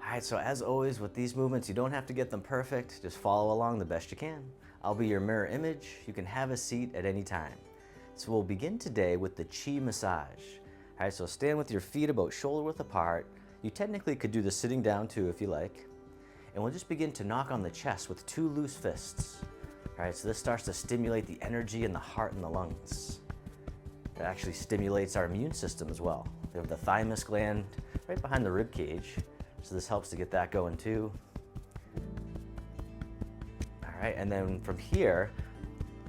All right, so as always with these movements, you don't have to get them perfect. Just follow along the best you can. I'll be your mirror image. You can have a seat at any time. So we'll begin today with the Chi massage. All right, so stand with your feet about shoulder width apart. You technically could do this sitting down too if you like. And we'll just begin to knock on the chest with 2 loose fists. All right, so this starts to stimulate the energy in the heart and the lungs. It actually stimulates our immune system as well. We have the thymus gland right behind the rib cage. So this helps to get that going too. All right, and then from here,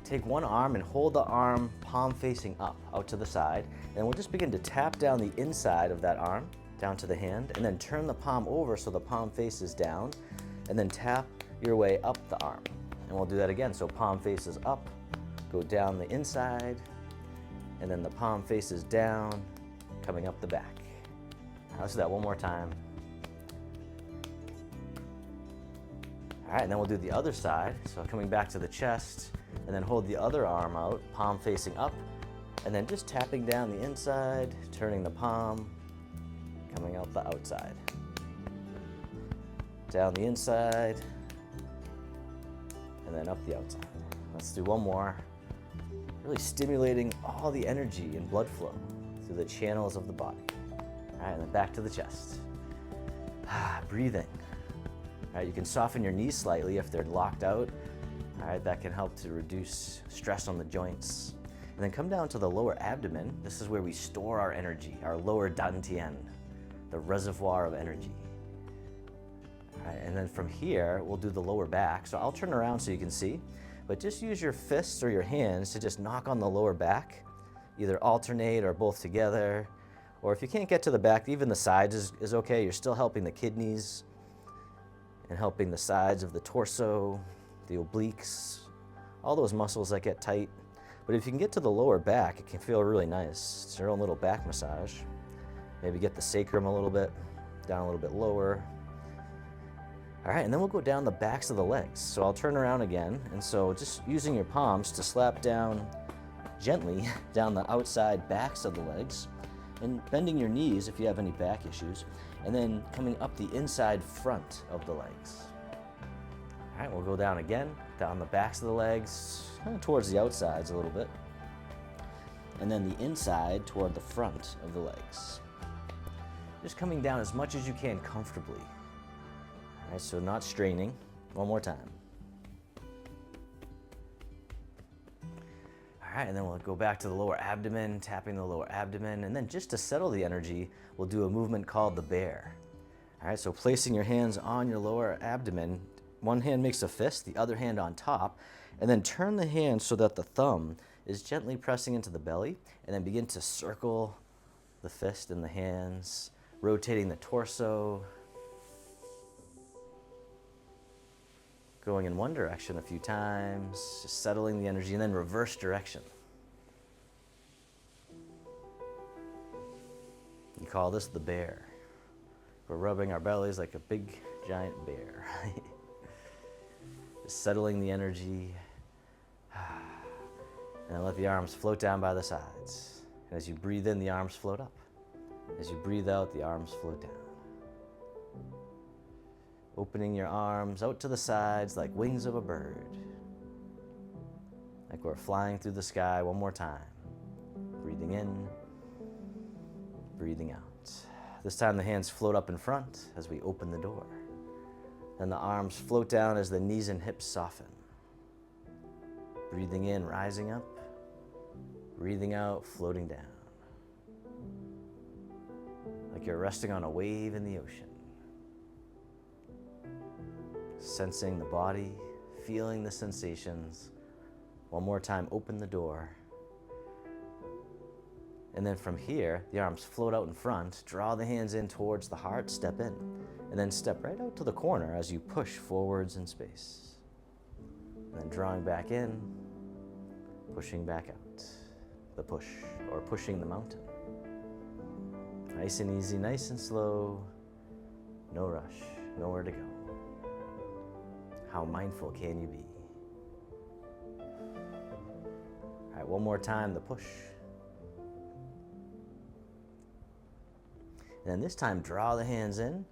take one arm and hold the arm palm facing up, out to the side. And we'll just begin to tap down the inside of that arm, down to the hand, and then turn the palm over so the palm faces down, and then tap your way up the arm. And we'll do that again. So palm faces up, go down the inside, and then the palm faces down, coming up the back. Let's do that one more time. All right, and then we'll do the other side. So coming back to the chest, and then hold the other arm out, palm facing up, and then just tapping down the inside, turning the palm, coming out the outside. Down the inside, and then up the outside. Let's do one more. Really stimulating all the energy and blood flow through the channels of the body. All right, and then back to the chest. Breathing. All right, you can soften your knees slightly if they're locked out. All right, that can help to reduce stress on the joints. And then come down to the lower abdomen. This is where we store our energy, our lower dantian, the reservoir of energy. All right, and then from here, we'll do the lower back. So I'll turn around so you can see, but just use your fists or your hands to just knock on the lower back, either alternate or both together. Or if you can't get to the back, even the sides is okay. You're still helping the kidneys and helping the sides of the torso, the obliques, all those muscles that get tight. But if you can get to the lower back, it can feel really nice. It's your own little back massage. Maybe get the sacrum a little bit, down a little bit lower. All right, and then we'll go down the backs of the legs. So I'll turn around again, and so just using your palms to slap down gently down the outside backs of the legs, and bending your knees if you have any back issues, and then coming up the inside front of the legs. All right, we'll go down again, down the backs of the legs, kind of towards the outsides a little bit, and then the inside toward the front of the legs. Just coming down as much as you can comfortably. All right, so not straining. One more time. All right, and then we'll go back to the lower abdomen, tapping the lower abdomen, and then just to settle the energy, we'll do a movement called the bear. All right, so placing your hands on your lower abdomen, one hand makes a fist, the other hand on top, and then turn the hand so that the thumb is gently pressing into the belly, and then begin to circle the fist and the hands, rotating the torso, going in one direction a few times, just settling the energy, and then reverse direction. You call this the bear. We're rubbing our bellies like a big, giant bear. Just settling the energy. And then let the arms float down by the sides. And as you breathe in, the arms float up. As you breathe out, the arms float down. Opening your arms out to the sides like wings of a bird. Like we're flying through the sky one more time. Breathing in, breathing out. This time the hands float up in front as we open the door. Then the arms float down as the knees and hips soften. Breathing in, rising up. Breathing out, floating down. Like you're resting on a wave in the ocean. Sensing the body, feeling the sensations. One more time, open the door. And then from here, the arms float out in front, draw the hands in towards the heart, step in, and then step right out to the corner as you push forwards in space. And then drawing back in, pushing back out. The push, or pushing the mountain. Nice and easy, nice and slow, no rush, nowhere to go. How mindful can you be? All right, one more time, the push. And then this time, draw the hands in,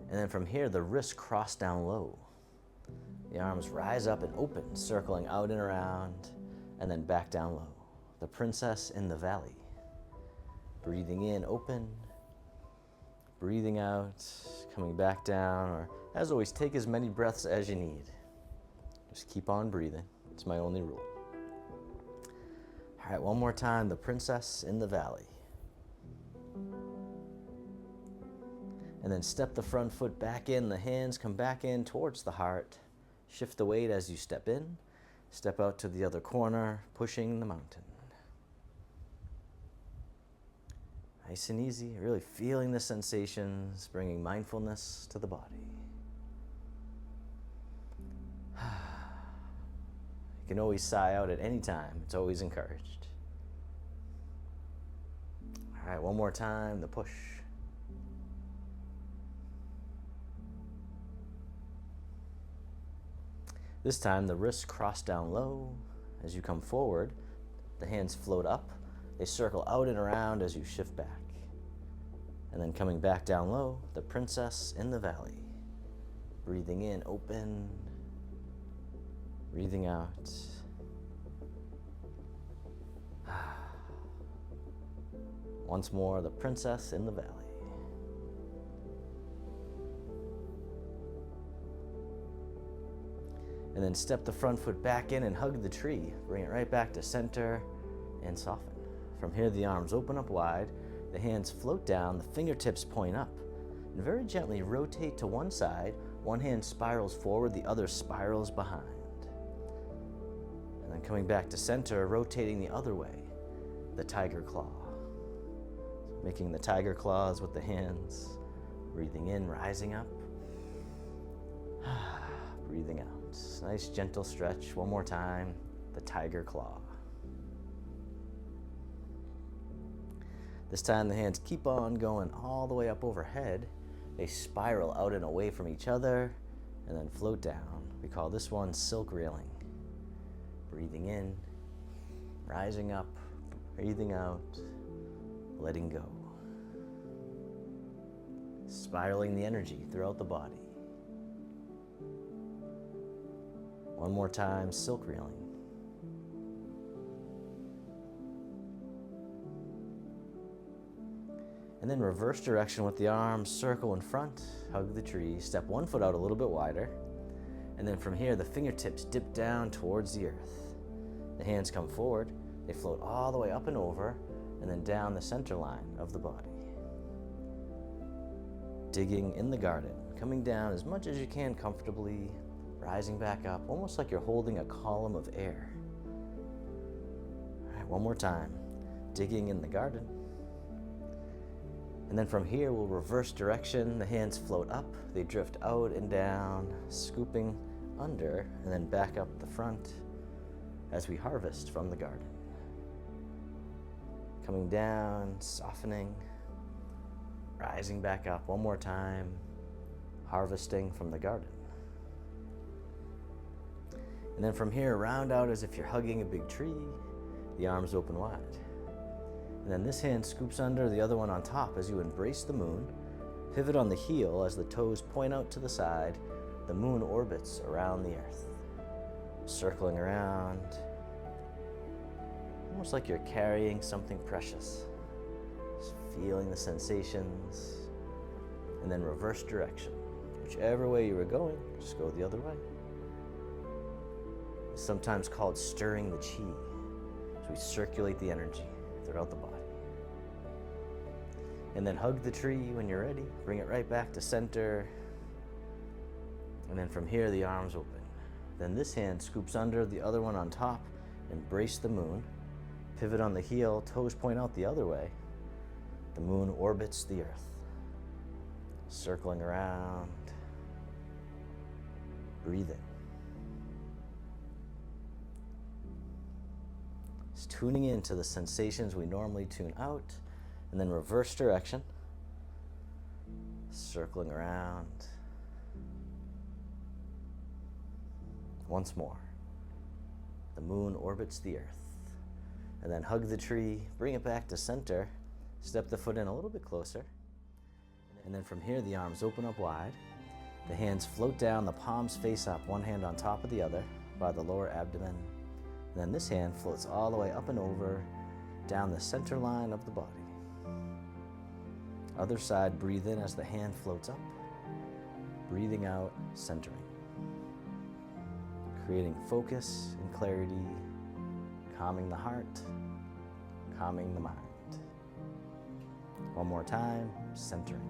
And then from here, the wrists cross down low. The arms rise up and open, circling out and around, and then back down low. The princess in the valley. Breathing in, open. Breathing out, coming back down, or as always, take as many breaths as you need. Just keep on breathing. It's my only rule. All right, one more time, the princess in the valley. And then step the front foot back in, the hands come back in towards the heart. Shift the weight as you step in. Step out to the other corner, pushing the mountain. Nice and easy, really feeling the sensations, bringing mindfulness to the body. You can always sigh out at any time. It's always encouraged. All right, one more time, the push. This time, the wrists cross down low. As you come forward, the hands float up. They circle out and around as you shift back. And then coming back down low, the princess in the valley. Breathing in, open. Breathing out. Once more, the princess in the valley. And then step the front foot back in and hug the tree. Bring it right back to center and soften. From here, the arms open up wide, the hands float down, the fingertips point up. And very gently rotate to one side. One hand spirals forward, the other spirals behind. And then coming back to center, rotating the other way, the tiger claw. Making the tiger claws with the hands. Breathing in, rising up. Breathing out. Nice gentle stretch. One more time, the tiger claw. This time the hands keep on going all the way up overhead. They spiral out and away from each other and then float down. We call this one silk railing. Breathing in, rising up, breathing out, letting go. Spiraling the energy throughout the body. One more time, silk reeling. And then reverse direction with the arms, circle in front, hug the tree, step one foot out a little bit wider. And then from here, the fingertips dip down towards the earth. The hands come forward, they float all the way up and over, and then down the center line of the body. Digging in the garden, coming down as much as you can comfortably, rising back up, almost like you're holding a column of air. All right, one more time. Digging in the garden. And then from here, we'll reverse direction. The hands float up, they drift out and down, scooping under, and then back up the front as we harvest from the garden. Coming down, softening, rising back up one more time, harvesting from the garden. And then from here, round out as if you're hugging a big tree, the arms open wide. And then this hand scoops under, the other one on top as you embrace the moon. Pivot on the heel as the toes point out to the side. The moon orbits around the earth, circling around, almost like you're carrying something precious. Just feeling the sensations, and then reverse direction. Whichever way you were going, just go the other way. It's sometimes called stirring the chi. So we circulate the energy throughout the body. And then hug the tree when you're ready. Bring it right back to center. And then from here, the arms open. Then this hand scoops under, the other one on top. Embrace the moon. Pivot on the heel, toes point out the other way. The moon orbits the earth, circling around. Breathe in. Just tuning into the sensations we normally tune out, and then reverse direction, circling around. Once more. The moon orbits the earth. And then hug the tree, bring it back to center, step the foot in a little bit closer. And then from here, the arms open up wide. The hands float down, the palms face up, one hand on top of the other by the lower abdomen. And then this hand floats all the way up and over, down the center line of the body. Other side, breathe in as the hand floats up. Breathing out, centering. Creating focus and clarity, calming the heart, calming the mind. One more time, centering.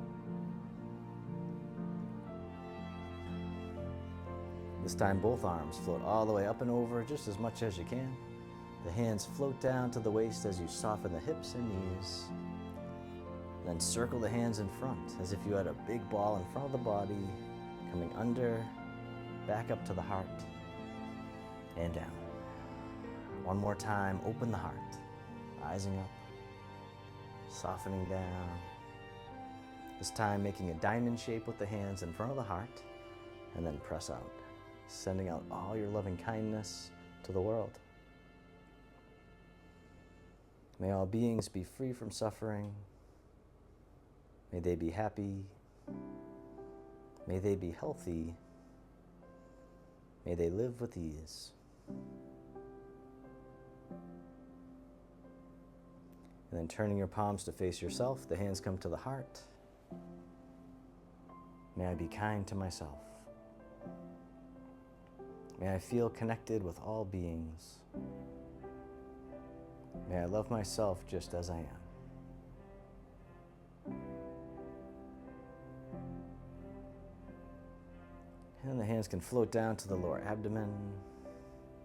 This time both arms float all the way up and over just as much as you can. The hands float down to the waist as you soften the hips and knees. Then circle the hands in front as if you had a big ball in front of the body, coming under, back up to the heart, and down. One more time, open the heart, rising up, softening down. This time making a diamond shape with the hands in front of the heart, and then press out, sending out all your loving kindness to the world. May all beings be free from suffering. May they be happy. May they be healthy. May they live with ease. And then turning your palms to face yourself, the hands come to the heart. May I be kind to myself. May I feel connected with all beings. May I love myself just as I am. And the hands can float down to the lower abdomen.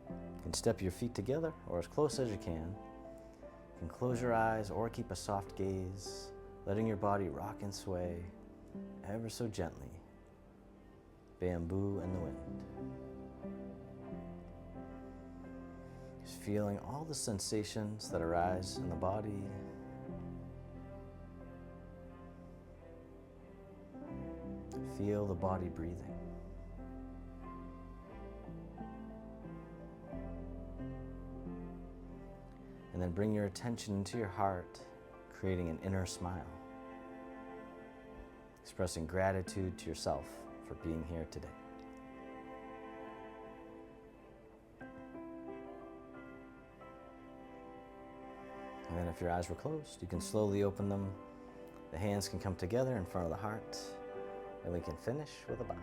You can step your feet together or as close as you can. You can close your eyes or keep a soft gaze, letting your body rock and sway ever so gently. Bamboo in the wind. Just feeling all the sensations that arise in the body. Feel the body breathing. And then bring your attention into your heart, creating an inner smile. Expressing gratitude to yourself for being here today. And then if your eyes were closed, you can slowly open them. The hands can come together in front of the heart, and we can finish with a bow.